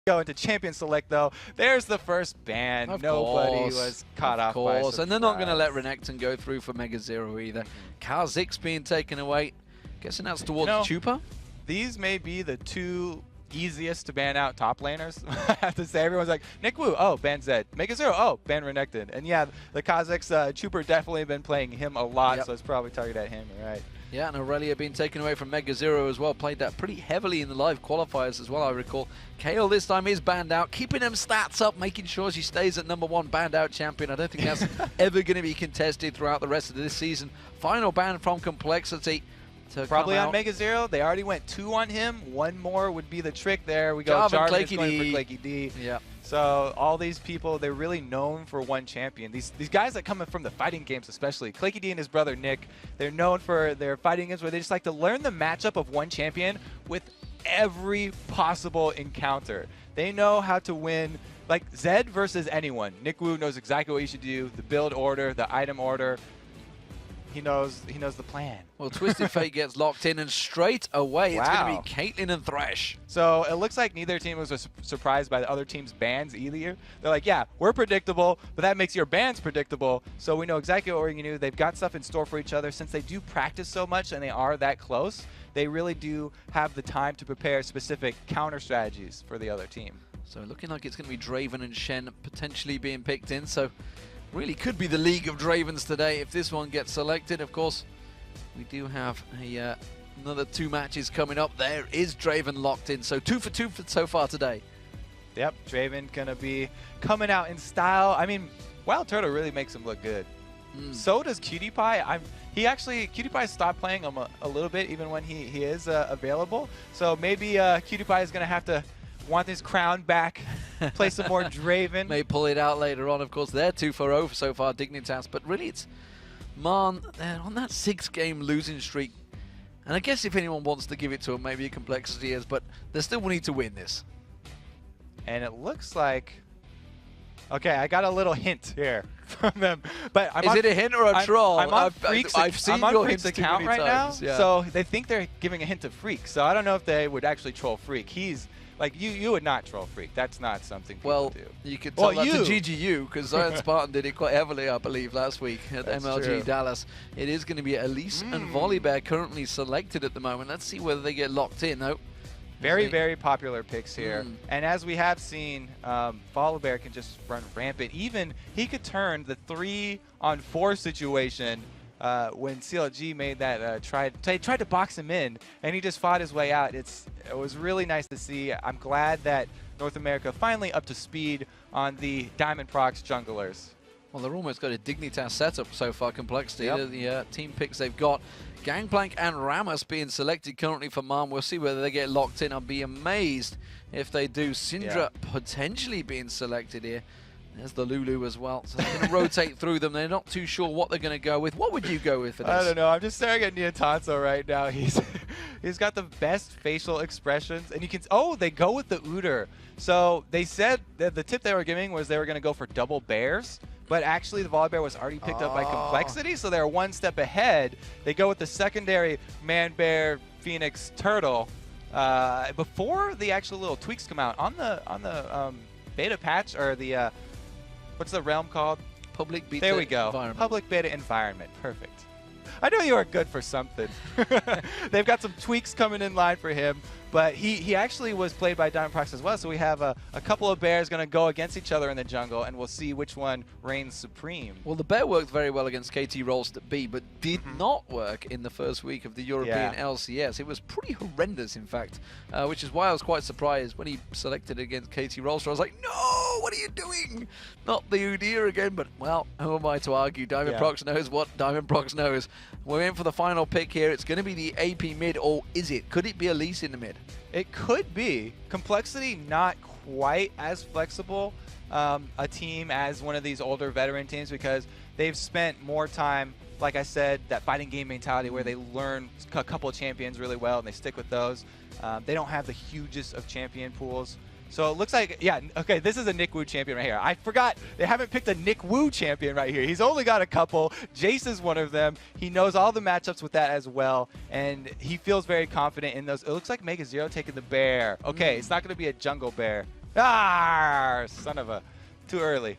Go into champion select though. There's the first ban. Nobody was caught off by surprise. And they're not going to let Renekton go through for Mega Zero either. Kha'Zix being taken away. Guessing that's towards Chupa. These may be the two easiest to ban out top laners. I have to say, everyone's like, Nick Wu, oh, ban Zed. Mega Zero, oh, ban Renekton. And yeah, the Kha'Zix Chupa definitely been playing him a lot, so it's probably targeted at him, right? Yeah, and Aurelia being taken away from Mega Zero as well. Played that pretty heavily in the live qualifiers as well, I recall. Kayle this time is banned out, keeping them stats up, making sure she stays at #1 banned out champion. I don't think that's ever going to be contested throughout the rest of this season. Final ban from compLexity. Probably on Mega Zero. They already went 2 on him. 1 more would be the trick there. We go Jarvan going for Claky D. Yeah. So all these people, they're really known for one champion. These guys that come from the fighting games especially, Claky D and his brother Nick, they're known for their fighting games where they just like to learn the matchup of one champion with every possible encounter. They know how to win, like Zed versus anyone. Nick Wu knows exactly what he should do, the build order, the item order. He knows the plan. Well, Twisted Fate gets locked in, and straight away it's going to be Caitlyn and Thresh. So it looks like neither team was surprised by the other team's bans either. They're like, yeah, we're predictable, but that makes your bans predictable. So we know exactly what we're going to do. They've got stuff in store for each other. Since they do practice so much and they are that close, they really do have the time to prepare specific counter strategies for the other team. So looking like it's going to be Draven and Shen potentially being picked in. So really could be the League of Dravens today if this one gets selected. Of course, we do have another 2 matches coming up. There is Draven locked in, so 2 for 2 so far today. Yep, Draven gonna be coming out in style. I mean, Wild Turtle really makes him look good. So does Cutie Pie. Cutie Pie stopped playing him a little bit, even when he is available. So maybe Cutie Pie is gonna have to want his crown back, play some more Draven. May pull it out later on. Of course, they're 2 for 0 so far, Dignitas. But really, it's MRN. They're on that 6-game losing streak. And I guess if anyone wants to give it to them, maybe compLexity is. But they still will need to win this. And it looks like... Okay, I got a little hint here from them. But is it a hint or a troll? I've seen your Freak's account right now. Yeah. So they think they're giving a hint to Freak. So I don't know if they would actually troll Freak. He's... Like, you would not troll Freak. That's not something people do. You could tell that to GGU, because Zion Spartan did it quite heavily, I believe, last week at MLG Dallas. It is going to be Elise and Volibear currently selected at the moment. Let's see whether they get locked in. Nope. Very, very popular picks here. And as we have seen, Volibear can just run rampant. Even he could turn the 3-on-4 situation when CLG made that tried to box him in, and he just fought his way out. It was really nice to see. I'm glad that North America finally up to speed on the Diamond Procs junglers. Well, they're almost got a Dignitas setup so far, compLexity. The team picks they've got. Gangplank and Rammus being selected currently for MRN. We'll see whether they get locked in. I'll be amazed if they do. Syndra potentially being selected here. There's the Lulu as well. So they're going to rotate through them. They're not too sure what they're going to go with. What would you go with for this? I don't know. I'm just staring at Neotanzo right now. He's got the best facial expressions. And you can... Oh, they go with the Udyr. So they said that the tip they were giving was they were going to go for double bears. But actually, the Volibear was already picked up by compLexity. So they're 1 step ahead. They go with the secondary Man-Bear Phoenix Turtle. Before the actual little tweaks come out, on the beta patch, or the... what's the realm called? Public Beta There we go. Environment. Public Beta Environment. Perfect. I knew you were good for something. They've got some tweaks coming in line for him. But he actually was played by Diamond Procs as well, so we have a couple of bears going to go against each other in the jungle, and we'll see which one reigns supreme. Well, the bear worked very well against KT Rolster B, but did not work in the first week of the European LCS. It was pretty horrendous, in fact, which is why I was quite surprised when he selected against KT Rolster. I was like, no, what are you doing? Not the Udyr again, but, well, who am I to argue? Diamond Procs knows what Diamond Procs knows. We're in for the final pick here. It's going to be the AP mid, or is it? Could it be Elise in the mid? It could be. compLexity not quite as flexible a team as one of these older veteran teams, because they've spent more time, like I said, that fighting game mentality where they learn a couple of champions really well and they stick with those. They don't have the hugest of champion pools. So it looks like, okay, this is a Nick Wu champion right here. I forgot, they haven't picked a Nick Wu champion right here. He's only got a couple. Jace is one of them. He knows all the matchups with that as well, and he feels very confident in those. It looks like Mega Zero taking the bear. Okay, it's not going to be a jungle bear. Ah, son of a, too early.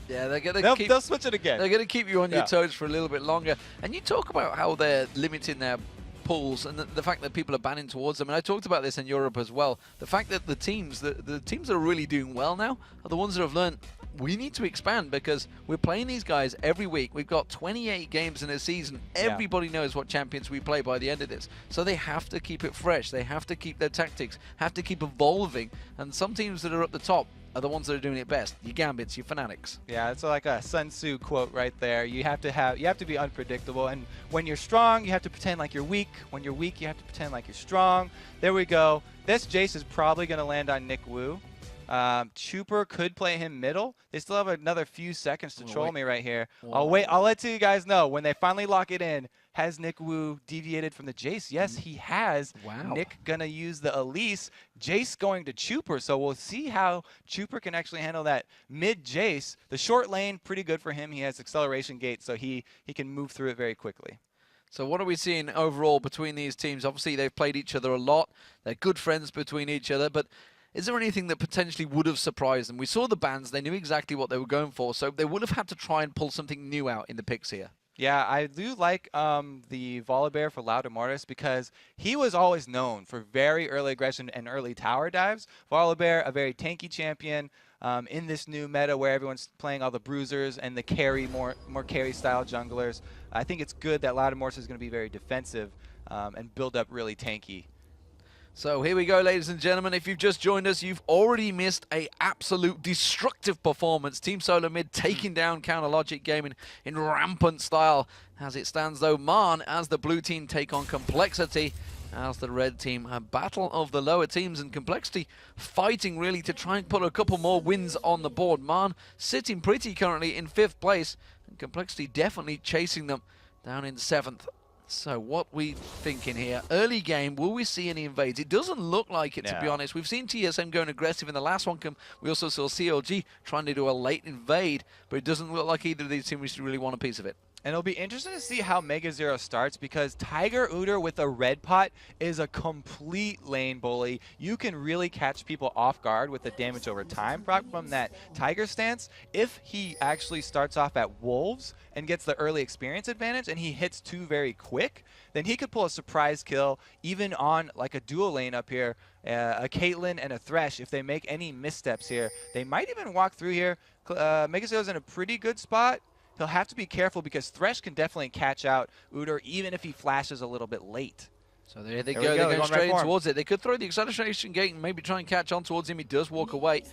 Yeah, they're gonna they'll switch it again. They're gonna keep you on your toes for a little bit longer. And you talk about how they're limiting their pools and the fact that people are banning towards them. And I talked about this in Europe as well. The fact that the teams that are really doing well now are the ones that have learned we need to expand because we're playing these guys every week. We've got 28 games in a season. Everybody knows what champions we play by the end of this. So they have to keep it fresh. They have to keep their tactics, have to keep evolving. And some teams that are at the top are the ones that are doing it best. Your Gambits, your Fnatics. Yeah, it's like a Sun Tzu quote right there. You have to be unpredictable, and when you're strong, you have to pretend like you're weak. When you're weak, you have to pretend like you're strong. There we go. This Jace is probably going to land on Nick Wu. Chuper could play him middle. They still have another few seconds to troll me right here. I'll wait. I'll let you guys know when they finally lock it in. Has Nick Wu deviated from the Jace? Yes, he has. Wow. Nick gonna use the Elise. Jace going to Chuper. So we'll see how Chuper can actually handle that mid Jace. The short lane, pretty good for him. He has acceleration gate, so he can move through it very quickly. So what are we seeing overall between these teams? Obviously, they've played each other a lot. They're good friends between each other, but is there anything that potentially would have surprised them? We saw the bans. They knew exactly what they were going for, so they would have had to try and pull something new out in the picks here. Yeah, I do like the Volibear for Loud Immortus because he was always known for very early aggression and early tower dives. Volibear, a very tanky champion in this new meta where everyone's playing all the bruisers and the carry, more carry style junglers. I think it's good that Loud Immortus is going to be very defensive and build up really tanky. So here we go, ladies and gentlemen. If you've just joined us, you've already missed a absolute destructive performance. Team Solo Mid taking down Counter Logic Gaming in rampant style. As it stands, though, MRN as the blue team take on compLexity as the red team. A battle of the lower teams, and compLexity fighting really to try and put a couple more wins on the board. MRN sitting pretty currently in 5th place, and compLexity definitely chasing them down in 7th. So what we thinking here? Early game, will we see any invades? It doesn't look like it, to be honest. We've seen TSM going aggressive in the last one. We also saw CLG trying to do a late invade, but it doesn't look like either of these teams really want a piece of it. And it'll be interesting to see how Mega Zero starts because Tiger Uter with a red pot is a complete lane bully. You can really catch people off guard with the damage over time from that Tiger stance. If he actually starts off at Wolves and gets the early experience advantage and he hits 2 very quick, then he could pull a surprise kill even on like a dual lane up here, a Caitlyn and a Thresh. If they make any missteps here, they might even walk through here. Mega Zero's in a pretty good spot. He'll have to be careful because Thresh can definitely catch out Uter even if he flashes a little bit late. So there they go. They're going straight in towards it. They could throw the acceleration gate and maybe try and catch on towards him. He does walk away.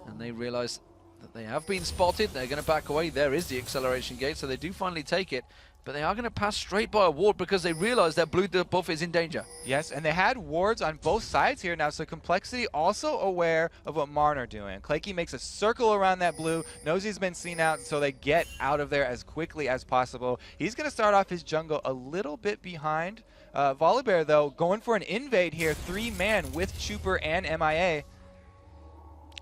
And they realize that they have been spotted. They're going to back away. There is the acceleration gate. So they do finally take it. But they are going to pass straight by a ward because they realize that blue buff is in danger. Yes, and they had wards on both sides here now, so compLexity also aware of what MRN are doing. Claky makes a circle around that blue, knows he's been seen out, so they get out of there as quickly as possible. He's going to start off his jungle a little bit behind. Volibear, though, going for an invade here, 3-man with Chuper and MIA.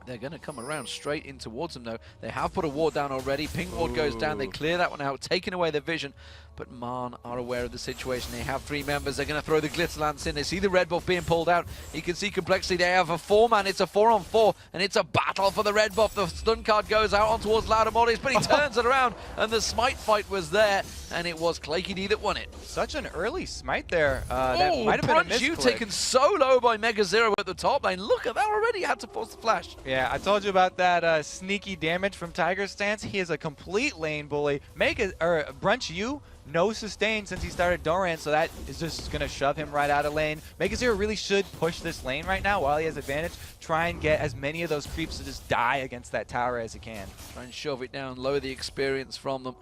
They're going to come around straight in towards them, though. They have put a ward down already. Pink ward goes down. They clear that one out, taking away their vision. But MRN are aware of the situation. They have 3 members. They're going to throw the Glitz Lance in. They see the red buff being pulled out. You can see compLexity. They have a 4-man. It's a 4-on-4, and it's a battle for the red buff. The stun card goes out on towards Loud Immortus, but he turns it around, and the smite fight was there, and it was Claky D that won it. Such an early smite there. That might have been a misclick. Taken so low by Mega Zero at the top lane. Look at that already. Had to force the flash. Yeah, I told you about that sneaky damage from Tiger's stance. He is a complete lane bully. Brunch U, no sustain since he started Doran, so that is just going to shove him right out of lane. Mega Zero really should push this lane right now while he has advantage. Try and get as many of those creeps to just die against that tower as he can. Try and shove it down, lower the experience from them.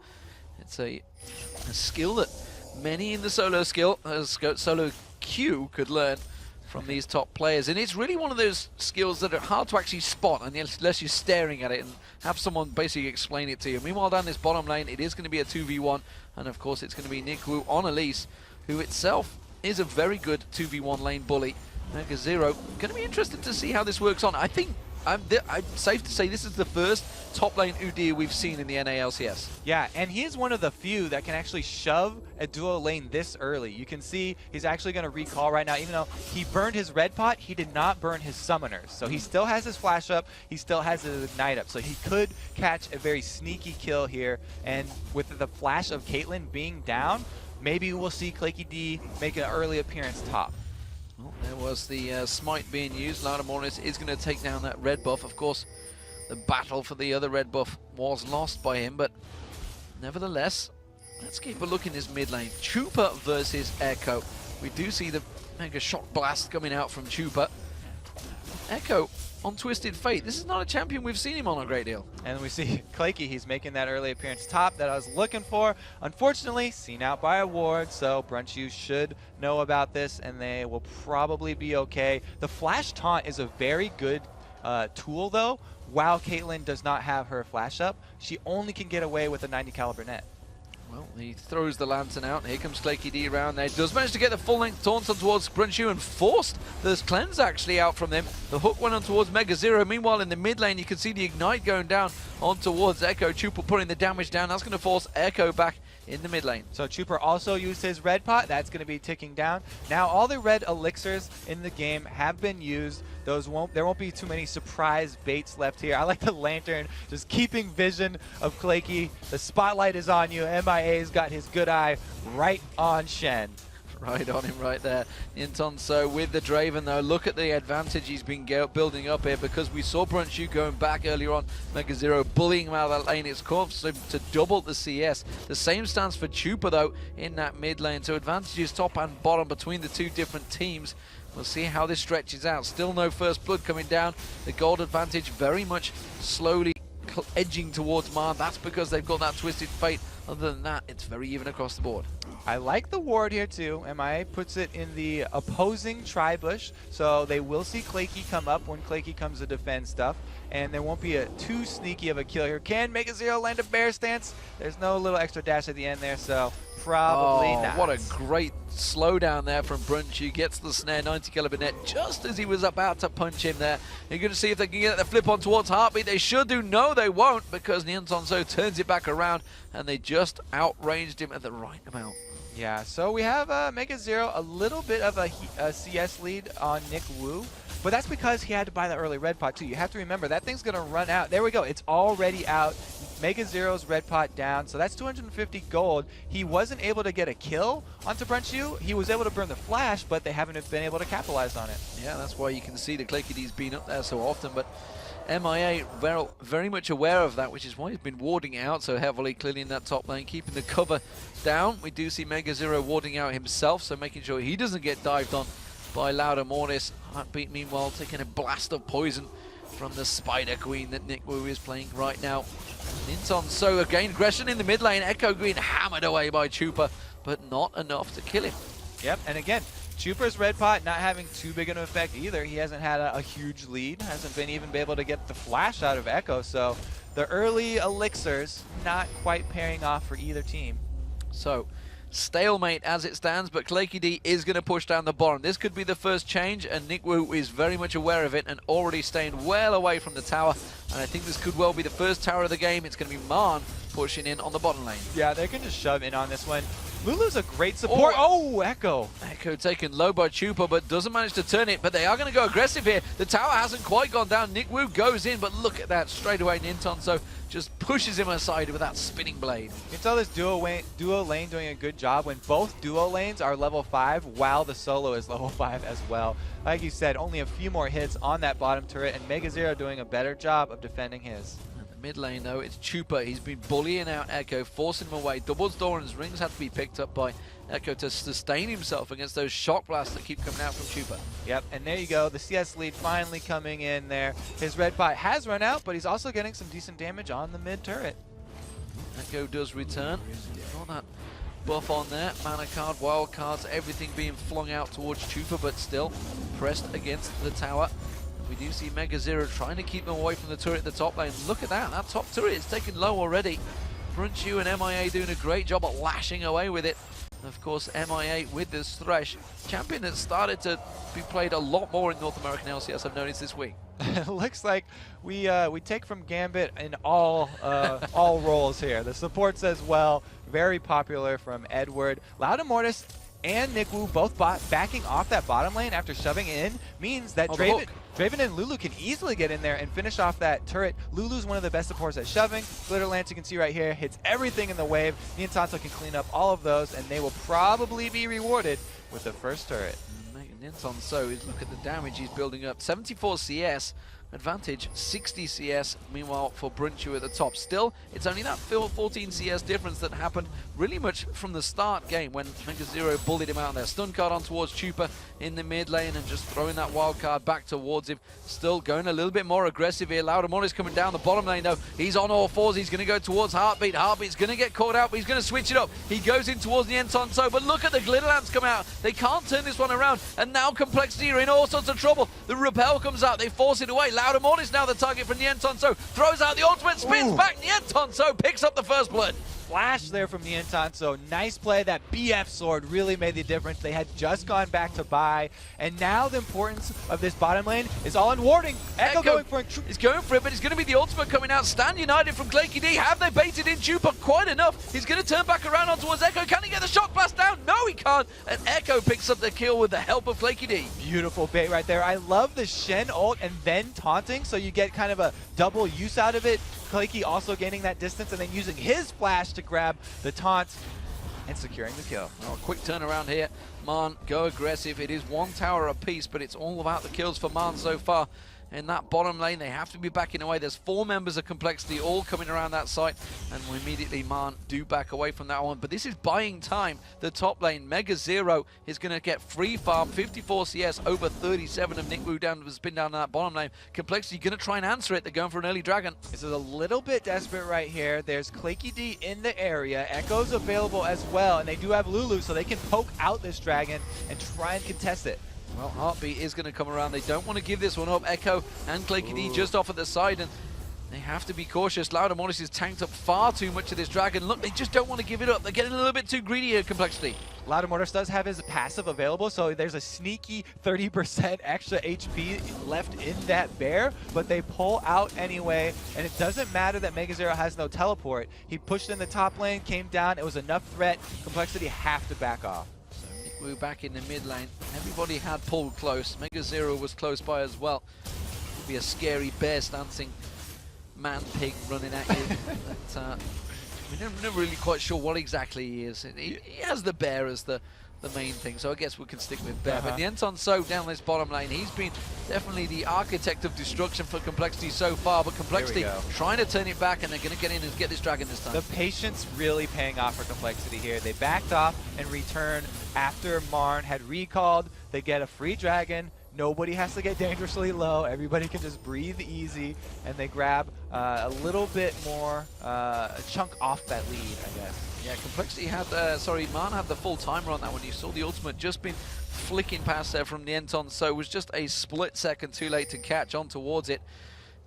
It's a skill that many in the solo solo queue could learn from these top players, and it's really one of those skills that are hard to actually spot unless you're staring at it and have someone basically explain it to you. Meanwhile, down this bottom lane, it is going to be a 2v1, and of course it's going to be Nick Wu on Elise, who itself is a very good 2v1 lane bully. Mega Zero, going to be interested to see how this works on. I think I'm safe to say this is the first top lane Udyr we've seen in the NALCS. Yeah, and he is one of the few that can actually shove a duo lane this early. You can see he's actually going to recall right now. Even though he burned his red pot, he did not burn his summoners. So he still has his flash up, he still has his ignite up. So he could catch a very sneaky kill here. And with the flash of Caitlyn being down, maybe we'll see ClayKeyD make an early appearance top. Well, there was the smite being used. Laudamornis is going to take down that red buff. Of course, the battle for the other red buff was lost by him, but nevertheless, let's keep a look in this mid lane. Chupa versus Echo. We do see the mega shock blast coming out from Chupa. Echo on Twisted Fate. This is not a champion we've seen him on a great deal. And we see Claykey, he's making that early appearance top that I was looking for. Unfortunately, seen out by a ward, so BrunchU should know about this, and they will probably be okay. The flash taunt is a very good tool, though. While Caitlyn does not have her flash up, she only can get away with a 90 caliber net. Well, he throws the lantern out. Here comes ClayKeyD around there. Does manage to get the full length taunt on towards BrunchU and forced the cleanse actually out from them. The hook went on towards Mega Zero. Meanwhile, in the mid lane, you can see the ignite going down on towards Echo. Chupa putting the damage down. That's going to force Echo back in the mid lane. So Chupa also used his red pot. That's going to be ticking down. Now all the red elixirs in the game have been used. There won't be too many surprise baits left here. I like the lantern, just keeping vision of Claykey. The spotlight is on you. MIA's got his good eye right on Shen. Right on him right there. Nintonso with the Draven though. Look at the advantage he's been building up here, because we saw BrunchU going back earlier on. Mega Zero bullying him out of that lane. It's caused him to double the CS. The same stands for Chupa though in that mid lane. So advantages top and bottom between the two different teams. We'll see how this stretches out. Still no first blood coming down. The gold advantage very much slowly edging towards Marn. That's because they've got that Twisted Fate. Other than that, it's very even across the board. I like the ward here too. MIA puts it in the opposing tri-bush, so they will see Claykey come up when Claykey comes to defend stuff, and there won't be too sneaky of a kill here. Can Mega Zero land a bear stance? There's no little extra dash at the end there, so probably not. What a great slowdown there from BrunchU. Gets the snare, 90 caliber net, just as he was about to punch him there. You're going to see if they can get the flip on towards Heartbeat. They should do. No, they won't, because Nintonso turns it back around, and they just outranged him at the right amount. Yeah, so we have Mega Zero a little bit of a CS lead on Nick Wu, but that's because he had to buy the early red pot too. You have to remember that thing's going to run out. There we go. It's already out. Mega Zero's red pot down, so that's 250 gold. He wasn't able to get a kill onto BrunchU. He was able to burn the flash, but they haven't been able to capitalize on it. Yeah, that's why you can see the ClayKeyD's been up there so often, but MIA very much aware of that, which is why he's been warding out so heavily, clearly in that top lane, keeping the cover down. We do see Mega Zero warding out himself, so making sure he doesn't get dived on by Laudamornis. Heartbeat, meanwhile, taking a blast of poison from the Spider Queen that Nick Wu is playing right now. Nintonso again, aggression in the mid lane. Echo Green hammered away by Chupa, but not enough to kill him. Yep, and again, Chupa's red pot not having too big an effect either. He hasn't had a huge lead, hasn't been even able to get the flash out of Echo, so the early elixirs not quite paying off for either team. So, stalemate as it stands, but ClayKeyD is going to push down the bottom. This could be the first change, and Nick Wu is very much aware of it and already staying well away from the tower. And I think this could well be the first tower of the game. It's going to be Marn pushing in on the bottom lane. Yeah, they can just shove in on this one. Lulu's a great support. Oh, Echo. Echo taken low by Chupa, but doesn't manage to turn it. But they are going to go aggressive here. The tower hasn't quite gone down. Nick Wu goes in, but look at that. Straight away, Nintonso just pushes him aside with that spinning blade. You can tell this duo lane doing a good job when both duo lanes are level 5 while the solo is level 5 as well. Like you said, only a few more hits on that bottom turret, and Mega Zero doing a better job of defending his. Mid lane though, it's Chupa. He's been bullying out Echo, forcing him away. Doubles Doran's rings have to be picked up by Echo to sustain himself against those shock blasts that keep coming out from Chupa. Yep, and there you go. The CS lead finally coming in there. His red pot has run out, but he's also getting some decent damage on the mid turret. Echo does return. Got that buff on there. Mana card, wild cards, everything being flung out towards Chupa, but still pressed against the tower. We do see Mega Zero trying to keep them away from the turret at the top lane. Look at that. That top turret is taken low already. BrunchU and MIA doing a great job at lashing away with it. Of course, MIA with this Thresh. Champion that started to be played a lot more in North American LCS, I've noticed this week. It looks like we take from Gambit in all roles here. The supports as well, very popular from Edward. Loudamortis and Nick Wu both backing off that bottom lane after shoving in means that Draven and Lulu can easily get in there and finish off that turret. Lulu's one of the best supports at shoving. Glitter Lance, you can see right here, hits everything in the wave. Niantanto can clean up all of those, and they will probably be rewarded with the first turret. Niantanto, look at the damage he's building up. 74 CS. Advantage 60 CS, meanwhile for Brunchu at the top. Still, it's only that 14 CS difference that happened really much from the start game when Mega Zero bullied him out there. Stun card on towards Chupa in the mid lane and just throwing that wild card back towards him. Still going a little bit more aggressive here. Loudamortis coming down the bottom lane though. He's on all fours. He's going to go towards Heartbeat. Heartbeat's going to get caught out, but he's going to switch it up. He goes in towards the Niantanto, but look at the Glitter Lance come out. They can't turn this one around, and now compLexity are in all sorts of trouble. The Repel comes out. They force it away. Loudamortis now the target for Niantanto. Throws out the ultimate, spins back. Niantanto picks up the first blood. Flash there from Niantanto. Nice play. That BF sword really made the difference. They had just gone back to buy, and now the importance of this bottom lane is all in warding. Echo going for it. He's going for it, but it's going to be the ultimate coming out. Stand United from ClayKD. Have they baited in Chupa quite enough? He's going to turn back around on towards Echo. Can he get the shock blast down? No, he can't. And Echo picks up the kill with the help of ClayKD. Beautiful bait right there. I love the Shen ult and then taunting, so you get kind of a double use out of it. Clayky also gaining that distance and then using his flash to grab the taunt and securing the kill. Oh, quick turnaround here. Marn, go aggressive. It is one tower apiece, but it's all about the kills for Marn so far. In that bottom lane, they have to be backing away. There's 4 members of compLexity all coming around that site, and immediately Marn do back away from that one. But this is buying time. The top lane, Mega Zero, is going to get free farm, 54 CS, over 37 of Nick Wu down, spin down that bottom lane. compLexity going to try and answer it. They're going for an early dragon. This is a little bit desperate right here. There's ClayKD in the area. Echo's available as well, and they do have Lulu, so they can poke out this dragon and try and contest it. Well, Heartbeat is going to come around. They don't want to give this one up. Echo and ClayKD just off at the side, and they have to be cautious. Loudamortis has tanked up far too much of this dragon. Look, they just don't want to give it up. They're getting a little bit too greedy here, compLexity. Loudamortis does have his passive available, so there's a sneaky 30% extra HP left in that bear, but they pull out anyway, and it doesn't matter that Mega Zero has no teleport. He pushed in the top lane, came down, it was enough threat. compLexity have to back off. We're back in the mid lane. Everybody had pulled close. Mega Zero was close by as well. It'd be a scary bear stancing man pig running at you. But, we're never really quite sure what exactly he is. He has the bear as the main thing, so I guess we can stick with bear. But Niantanto down this bottom lane, he's been definitely the architect of destruction for compLexity so far, but compLexity trying to turn it back, and they're going to get in and get this dragon this time. The patience really paying off for compLexity here. They backed off and returned after Marn had recalled. They get a free dragon. Nobody has to get dangerously low. Everybody can just breathe easy, and they grab a little bit more a chunk off that lead, I guess. Yeah, compLexity had, Marn had the full timer on that one. You saw the ultimate just been flicking past there from Niantanto, so it was just a split second too late to catch on towards it.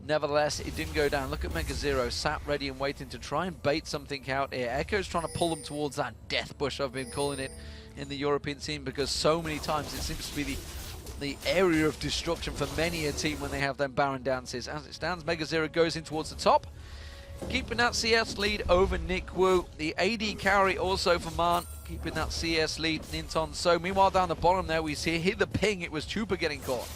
Nevertheless, it didn't go down. Look at Mega Zero, sat ready and waiting to try and bait something out here. Echo's trying to pull them towards that death bush, I've been calling it, in the European scene, because so many times it seems to be the area of destruction for many a team when they have them Baron dances. As it stands, Mega Zero goes in towards the top, keeping that CS lead over Nick Wu. The AD carry also for Marn, keeping that CS lead. Niantanto. Meanwhile, down the bottom there, we see hit the ping. It was Chupa getting caught.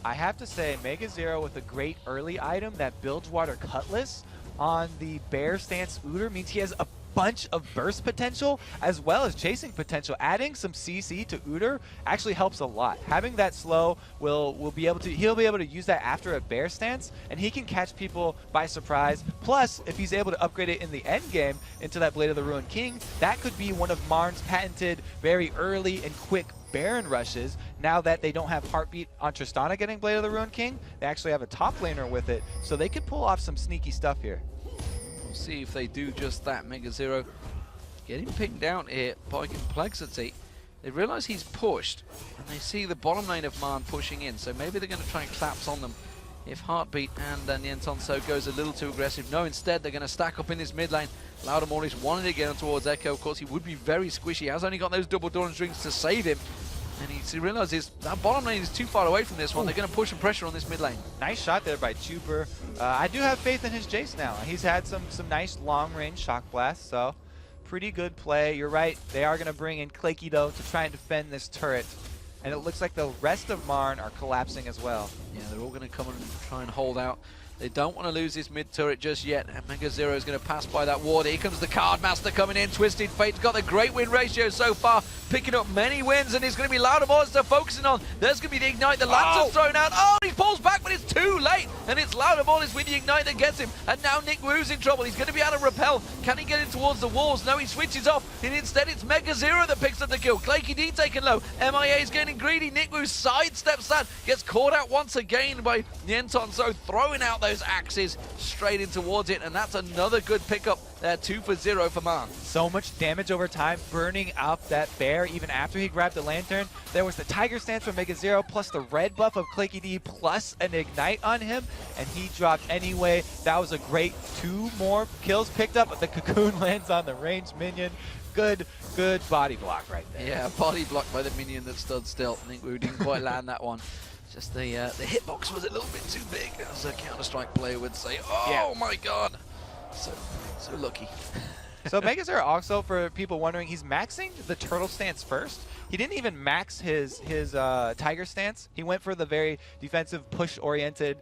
I have to say, Mega Zero with a great early item, that Bilgewater Cutlass on the Bear Stance Uter, means he has a bunch of burst potential as well as chasing potential. Adding some CC to Uter actually helps a lot. Having that slow he'll be able to use that after a bear stance, and he can catch people by surprise. Plus, if he's able to upgrade it in the end game into that Blade of the Ruined King, that could be one of Marn's patented very early and quick Baron rushes. Now that they don't have Heartbeat on Tristana getting Blade of the Ruined King, they actually have a top laner with it, so they could pull off some sneaky stuff here. We'll see if they do just that. Mega Zero getting picked down here by compLexity. They realize he's pushed, and they see the bottom lane of Marn pushing in, so maybe they're going to try and collapse on them if Heartbeat and Nientonso goes a little too aggressive. No, instead they're going to stack up in this mid lane. Loudamortis wanted to get on towards Echo. Of course, he would be very squishy. He has only got those double Dawn Strings to save him. And he realizes that bottom lane is too far away from this one. They're going to push and pressure on this mid lane. Nice shot there by Chuper. I do have faith in his Jace now. He's had some nice long-range shock blasts, so pretty good play. You're right. They are going to bring in Claky, though, to try and defend this turret. And it looks like the rest of Marn are collapsing as well. Yeah, they're all going to come and try and hold out. They don't want to lose this mid turret just yet. And Mega Zero is going to pass by that ward. Here comes the Card Master coming in. Twisted Fate's got the great win ratio so far, picking up many wins, and it's going to be Loudamortis they're focusing on. There's going to be the Ignite. The Lance is thrown out. Oh, he pulls back, but it's too late. And it's Loudamortis with the Ignite that gets him. And now Nick Woo's in trouble. He's going to be able to repel. Can he get in towards the walls? No, he switches off. And instead, it's Mega Zero that picks up the kill. Claky D taken low. MIA is getting greedy. Nick Woo sidesteps that. Gets caught out once again by Nientonso, throwing out those axes straight in towards it, and that's another good pickup there. 2 for 0 for Marn. So much damage over time, burning up that bear even after he grabbed the lantern. There was the Tiger Stance from Mega Zero, plus the red buff of Claky D, plus an Ignite on him, and he dropped anyway. That was a great 2 more kills picked up, but the Cocoon lands on the ranged minion. Good body block right there. Yeah, body blocked by the minion that stood still. I think we didn't quite land that one. Just the hitbox was a little bit too big, as a Counter-Strike player would say. Oh yeah. My god. So lucky. So Mega Zero also, for people wondering, he's maxing the turtle stance first. He didn't even max his tiger stance. He went for the very defensive, push-oriented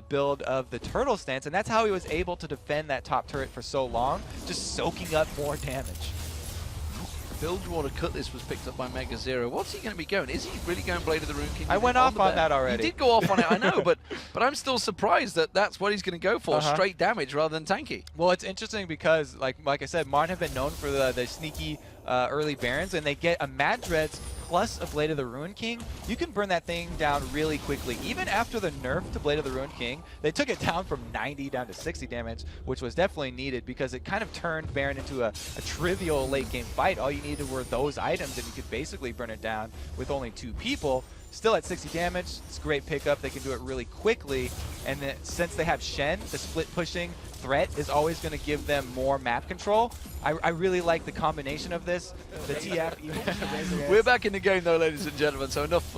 build of the turtle stance, and that's how he was able to defend that top turret for so long, just soaking up more damage. Bilgewater Cutlass was picked up by Mega Zero. What's he going to be going? Is he really going Blade of the Rune King? I went off on that already. He did go off on it, I know, but I'm still surprised that that's what he's going to go for, straight damage rather than tanky. Well, it's interesting because, like I said, Marn have been known for the sneaky early Barons, and they get a Mad Dreads plus a Blade of the Ruin King. You can burn that thing down really quickly. Even after the nerf to Blade of the Ruin King, they took it down from 90 down to 60 damage, which was definitely needed because it kind of turned Baron into a trivial late game fight. All you needed were those items, and you could basically burn it down with only 2 people. Still at 60 damage, it's a great pickup. They can do it really quickly, and then since they have Shen, the split pushing threat is always going to give them more map control. I really like the combination of this. The TF. We're back in the game though, ladies and gentlemen, so enough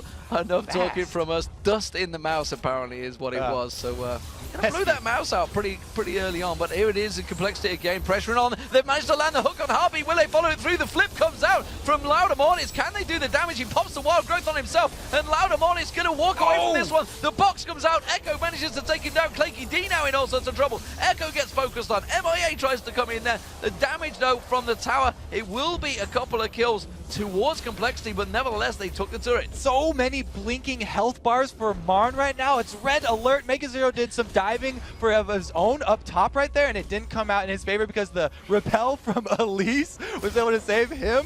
talking from us. Dust in the mouse apparently is what it was. So blew that mouse out pretty early on, but here it is in complexity again, pressuring on. They've managed to land the hook on Heartbeat. Will they follow it through? The flip comes out from Loudamortis. Can they do the damage? He pops the Wild Growth on himself, and Loudamortis going to walk away from this one. The box comes out. Echo manages to take him down. Claky D now in all sorts of trouble. Echo gets focused on. MIA tries to come in there. The damage though from the tower, it will be a couple of kills towards complexity, but nevertheless they took the turret. So many blinking health bars for Marn right now. It's red alert. Mega Zero did some diving for his own up top right there, and it didn't come out in his favor because the repel from Elise was able to save him.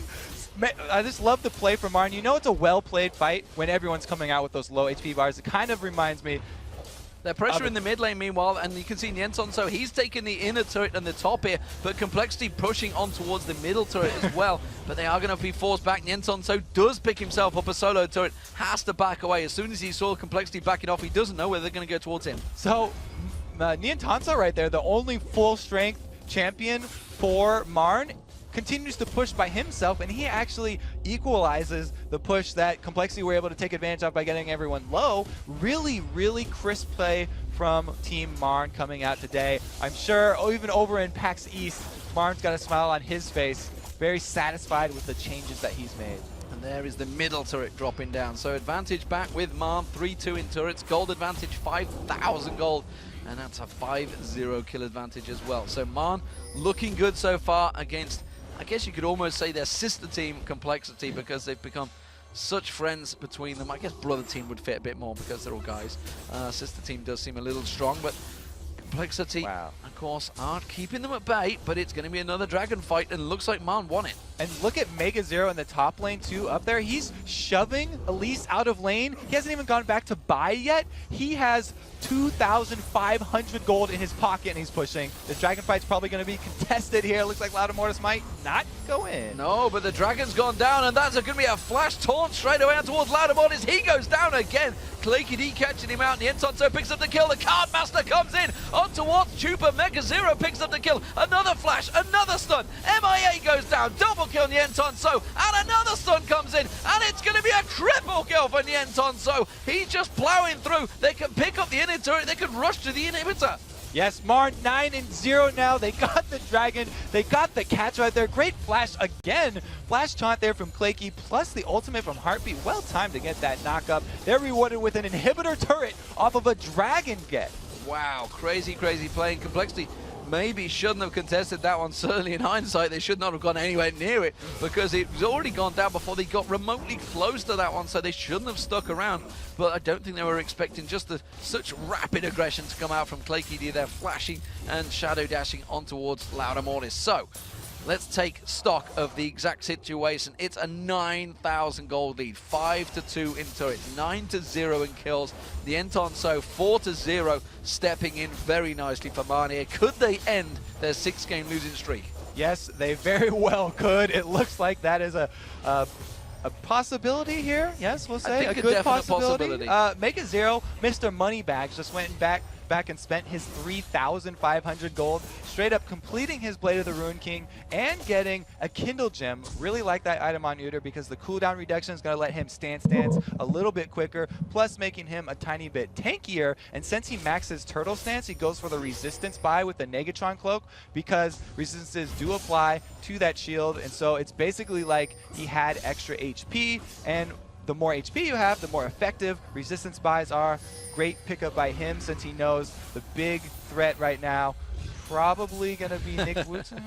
I just love the play from Marn. You know it's a well-played fight when everyone's coming out with those low HP bars. It kind of reminds me. They're pressuring the mid lane meanwhile, and you can see Nienton, so he's taking the inner turret and the top here, but complexity pushing on towards the middle turret as well. But they are going to be forced back. Nienton so does pick himself up a solo turret, has to back away. As soon as he saw complexity backing off, he doesn't know whether they're going to go towards him. So Nientonso right there, the only full strength champion for Marn, continues to push by himself, and he actually equalizes the push that complexity were able to take advantage of by getting everyone low. Really crisp play from Team Marn coming out today. I'm sure even over in PAX East, Marn's got a smile on his face, very satisfied with the changes that he's made. And there is the middle turret dropping down. So advantage back with Marn, 3-2 in turrets, gold advantage 5,000 gold. And that's a 5-0 kill advantage as well. So Marn looking good so far against, I guess you could almost say, their sister team, Complexity, because they've become such friends between them. I guess brother team would fit a bit more because they're all guys. Sister team does seem a little strong, but compLexity, wow, of course, aren't keeping them at bay, but it's going to be another dragon fight, and looks like MRN won it. And look at Mega Zero in the top lane too, up there. He's shoving Elise out of lane. He hasn't even gone back to buy yet. He has 2,500 gold in his pocket and he's pushing. The dragon fight's probably going to be contested here. Looks like Loudamortis might not go in. No, but the dragon's gone down, and that's going to be a flash taunt straight away out towards Loudamortis. He goes down again. compLexity catching him out, and the Entonso picks up the kill. The Cardmaster comes in on towards Chupa. Mega Zero picks up the kill. Another flash, another stun. MIA goes down. Double kill on the Entonso, and another stun comes in, and it's going to be a triple kill for the Entonso. He's just plowing through. They can pick up the inner turret. They can rush to the inhibitor. Yes, MRN 9-0 now. They got the dragon. They got the catch right there. Great flash again. Flash taunt there from Klakey, plus the ultimate from Heartbeat. Well timed to get that knock up. They're rewarded with an inhibitor turret off of a dragon get. Wow, crazy, crazy playing. compLexity maybe shouldn't have contested that one. Certainly in hindsight, they should not have gone anywhere near it, because it was already gone down before they got remotely close to that one, so they shouldn't have stuck around. But I don't think they were expecting just such rapid aggression to come out from klakey. They're flashing and shadow dashing on towards Loudamortis. So let's take stock of the exact situation. It's a 9,000 gold lead, 5-2 in turrets, 9-0 in kills. The Entonso 4-0, stepping in very nicely for MRN here. Could they end their 6-game losing streak? Yes, they very well could. It looks like that is a possibility here. Yes, we'll say I think a good possibility. Mega Zero, Mr. Moneybags, just went back and spent his 3,500 gold, straight up completing his Blade of the Ruin King and getting a Kindle Gem. Really like that item on Uter because the cooldown reduction is going to let him stance a little bit quicker, plus making him a tiny bit tankier. And since he maxes Turtle Stance, he goes for the resistance buy with the Negatron Cloak, because resistances do apply to that shield, and so it's basically like he had extra HP, and the more HP you have, the more effective resistance buys are. Great pickup by him, since he knows the big threat right now probably going to be Nick Wootson.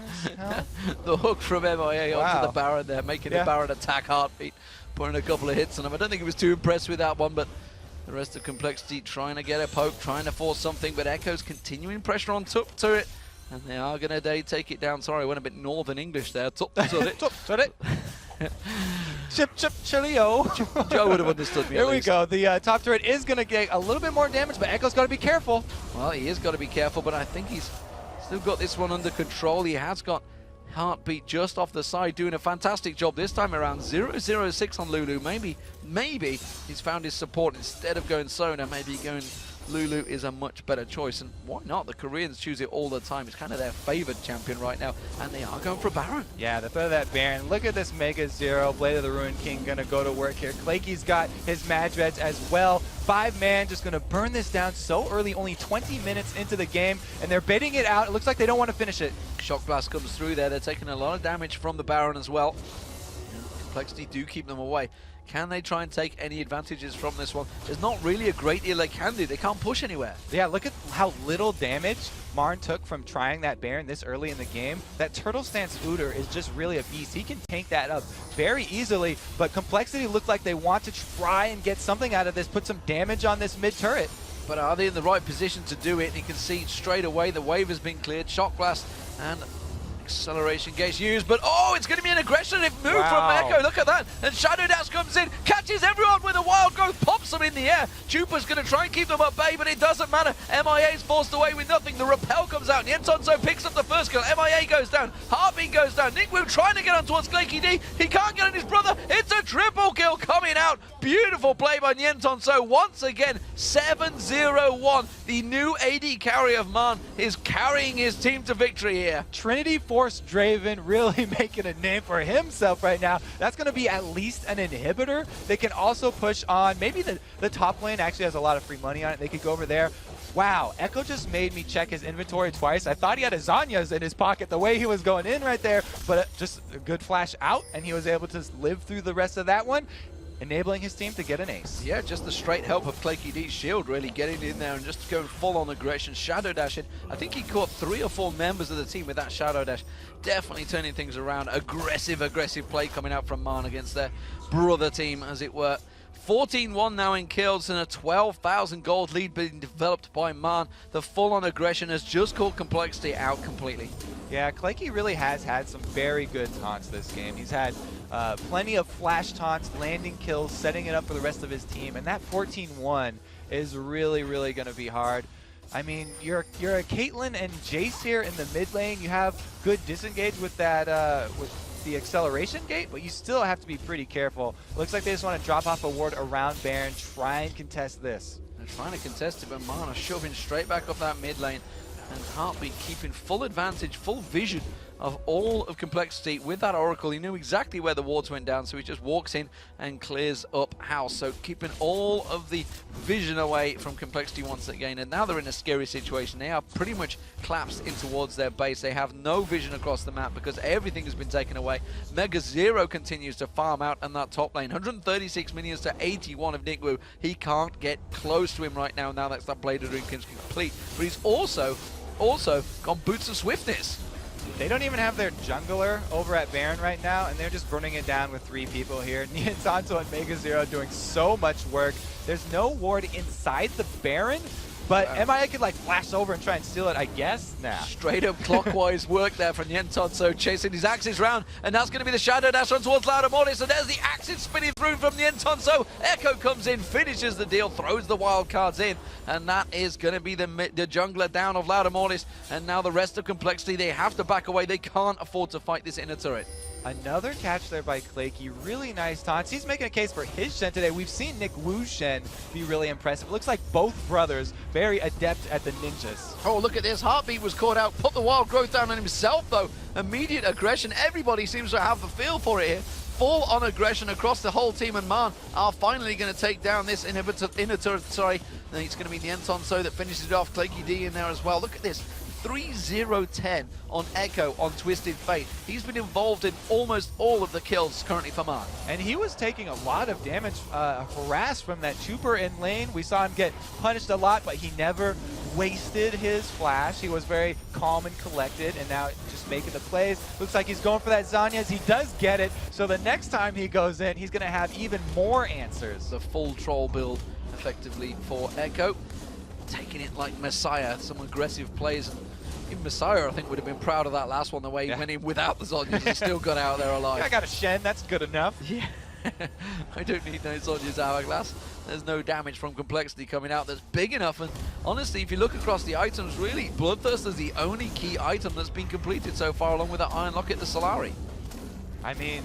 The hook from MIA onto the Baron there, making the Baron attack Heartbeat, putting a couple of hits on him. I don't think he was too impressed with that one, but the rest of compLexity trying to get a poke, trying to force something, but Echo's continuing pressure on top turret, and they are going to take it down. Sorry, I went a bit Northern English there. Top turret. Top turret. Chip, chilio. Joe would have understood me. Here we go. The top turret is going to get a little bit more damage, but Echo's got to be careful. Well, he has got to be careful, but I think he's still got this one under control. He has got Heartbeat just off the side, doing a fantastic job this time around. 0-0-6 on Lulu. Maybe he's found his support instead of going Sona. Maybe going Lulu is a much better choice, and why not? The Koreans choose it all the time. It's kind of their favored champion right now, and they are going for Baron. Yeah, they throw that Baron. Look at this Mega Zero. Blade of the Ruin King gonna go to work here. Klakey's got his Madreds as well. 5-man just gonna burn this down so early, only 20 minutes into the game, and they're baiting it out. It looks like they don't want to finish it. Shock Blast comes through there. They're taking a lot of damage from the Baron as well. compLexity do keep them away. Can they try and take any advantages from this one? There's not really a great deal they can do. They can't push anywhere. Yeah, look at how little damage MRN took from trying that Baron this early in the game. That Turtle Stance Uter is just really a beast. He can tank that up very easily, but compLexity look like they want to try and get something out of this, put some damage on this mid turret. But are they in the right position to do it? And you can see straight away the wave has been cleared. Shock Blast and acceleration gauge used, but oh, it's going to be an aggressive move from Echo. Look at that. And Shadow Dash comes in, catches everyone with a wild growth, pops them in the air. Chupa's going to try and keep them at bay, but it doesn't matter. MIA's forced away with nothing. The repel comes out. Nientonso picks up the first kill. MIA goes down. Heartbeat goes down. Nick Wu trying to get on towards klakey. He can't get on his brother. It's a triple kill coming out. Beautiful play by Nientonso. Once again, 7-0-1. The new AD carry of MRN is carrying his team to victory here. Trinity Force Draven really making a name for himself right now. That's going to be at least an inhibitor. They can also push on, maybe the top lane actually has a lot of free money on it. They could go over there. Wow, Echo just made me check his inventory twice. I thought he had a Zanya's in his pocket the way he was going in right there, but just a good flash out, and he was able to live through the rest of that one, enabling his team to get an ace. Yeah, just the straight help of klakey's shield, really getting in there and just going full on aggression, shadow dashing. I think he caught 3 or 4 members of the team with that shadow dash. Definitely turning things around. Aggressive play coming out from MRN against their brother team, as it were. 14-1 now in kills and a 12,000 gold lead being developed by MRN. The full-on aggression has just caught compLexity out completely. Yeah, Kleki really has had some very good taunts this game. He's had plenty of flash taunts, landing kills, setting it up for the rest of his team, and that 14-1 is really, really going to be hard. I mean, you're a Caitlyn and Jace here in the mid lane. You have good disengage with that with the acceleration gate, but you still have to be pretty careful. Looks like they just want to drop off a ward around Baron, try and contest this. They're trying to contest it, but MRN are shoving straight back up that mid lane. And Heartbeat keeping full advantage, full vision of all of compLexity with that Oracle. He knew exactly where the wards went down, so he just walks in and clears up house. So keeping all of the vision away from compLexity once again. And now they're in a scary situation. They are pretty much collapsed in towards their base. They have no vision across the map because everything has been taken away. Mega Zero continues to farm out in that top lane. 136 minions to 81 of Nick Wu. He can't get close to him right now. Now that's that Blade of Doom complete. But he's also got Boots of Swiftness. They don't even have their jungler over at Baron right now, and they're just burning it down with 3 people here. Niantanto and Mega Zero doing so much work. There's no ward inside the Baron, but MIA could like flash over and try and steal it, I guess. Nah. Straight up clockwise work there from Niantanto, chasing his axes round, and that's going to be the Shadow Dash on towards Laudamortis, so there's the axes spinning through from Niantanto. Echo comes in, finishes the deal, throws the wild cards in, and that is going to be the jungler down of Laudamortis, and now the rest of compLexity, they have to back away. They can't afford to fight this inner turret. Another catch there by Kleki. Really nice taunts. He's making a case for his Shen today. We've seen Nick Wu's Shen be really impressive. It looks like both brothers very adept at the ninjas. Oh, look at this. Heartbeat was caught out. Put the wild growth down on himself, though. Immediate aggression. Everybody seems to have the feel for it here. Full on aggression across the whole team, and MRN are finally going to take down this inner turret. Sorry, it's going to be the Niantanto that finishes it off. Kleki D in there as well. Look at this. 3-0-10 on Echo on Twisted Fate. He's been involved in almost all of the kills currently for MRN. And he was taking a lot of damage, harassed from that Trooper in lane. We saw him get punished a lot, but he never wasted his flash. He was very calm and collected, and now just making the plays. Looks like he's going for that Zhonya's. He does get it, so the next time he goes in, he's going to have even more answers. The full troll build, effectively, for Echo. Taking it like Messiah, some aggressive plays. And even Messiah, I think, would have been proud of that last one, the way he went in without the Zhonya's and still got out there alive. I got a Shen, that's good enough. Yeah. I don't need no Zhonya's hourglass. There's no damage from compLexity coming out that's big enough. And honestly, if you look across the items, really, Bloodthirst is the only key item that's been completed so far, along with that Iron Locket, the Solari. I mean,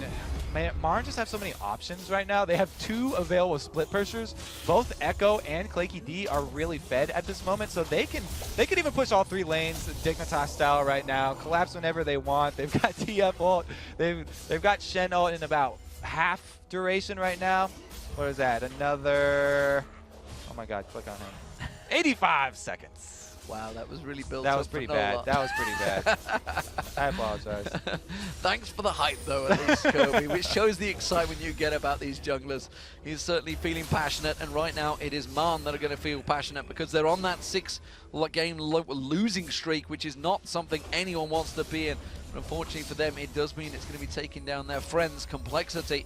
MRN just have so many options right now. They have 2 available split pushers. Both Echo and Kleki D are really fed at this moment, so they can even push all 3 lanes Dignitas style right now. Collapse whenever they want. They've got TF ult. They've got Shen ult in about half duration right now. What is that? Another, oh my god, click on him. 85 seconds. Wow, that was really built up. That was pretty bad. That was pretty bad. I apologize. Thanks for the hype, though, at least, Kirby, which shows the excitement you get about these junglers. He's certainly feeling passionate, and right now it is MRN that are going to feel passionate because they're on that 6-game losing streak, which is not something anyone wants to be in. But unfortunately for them, it does mean it's going to be taking down their friends, compLexity.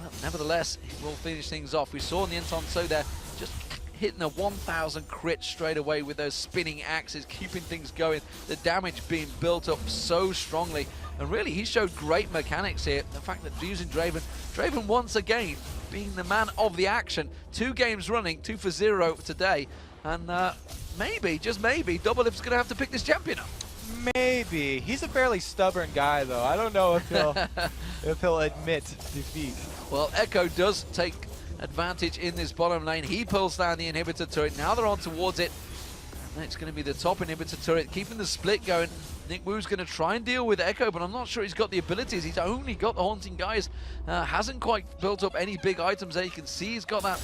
Well, nevertheless, it will finish things off. We saw Niantanto there just hitting a 1,000 crit straight away with those spinning axes, keeping things going, the damage being built up so strongly. And really, he showed great mechanics here. The fact that using Draven once again being the man of the action. 2 games running, 2 for 0 today. And maybe, just maybe, Doublelift's going to have to pick this champion up. Maybe. He's a fairly stubborn guy, though. I don't know if he'll admit defeat. Well, Echo does take advantage in this bottom lane. He pulls down the inhibitor turret. Now they're on towards it. And it's going to be the top inhibitor turret, keeping the split going. Nick Wu's going to try and deal with Echo, but I'm not sure he's got the abilities. He's only got the Haunting Guys. Hasn't quite built up any big items there. You can see he's got that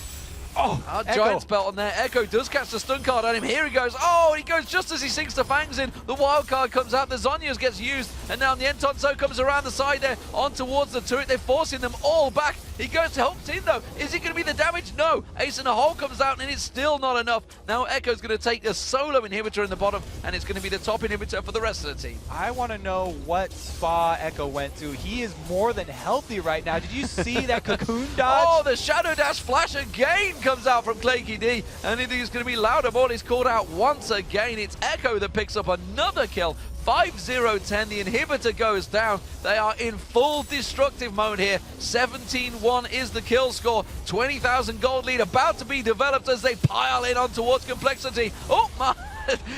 Giant's Belt on there. Echo does catch the stun card on him. Here he goes. Oh, he goes just as he sinks the Fangs in. The wild card comes out. The Zhonya's gets used. And now Niantanto comes around the side there on towards the turret. They're forcing them all back. He goes to help Tin though. Is it going to be the damage? No. Ace in a Hole comes out and it's still not enough. Now Echo's going to take a solo inhibitor in the bottom, and it's going to be the top inhibitor for the rest of the team. I want to know what spa Echo went to. He is more than healthy right now. Did you see that cocoon dodge? Oh, the Shadow Dash flash again comes out from Clayky D, and it is going to be Louder Ball. He's called out once again. It's Echo that picks up another kill. 5-0-10, the inhibitor goes down. They are in full destructive mode here. 17-1 is the kill score. 20,000 gold lead about to be developed as they pile in on towards complexity. Oh my,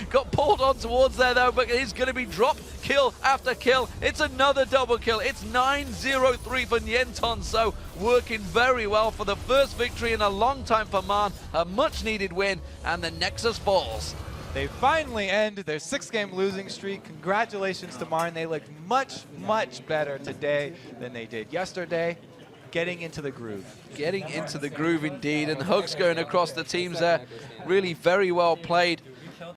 got pulled on towards there though, but it's going to be drop kill after kill. It's another double kill. It's 9-0-3 for Nyenton, so working very well for the first victory in a long time for MRN. A much needed win, and the Nexus falls. They finally end their 6-game losing streak. Congratulations to MRN. They looked much, much better today than they did yesterday. Getting into the groove. Getting into the groove indeed, and hugs going across the teams there. Really very well played.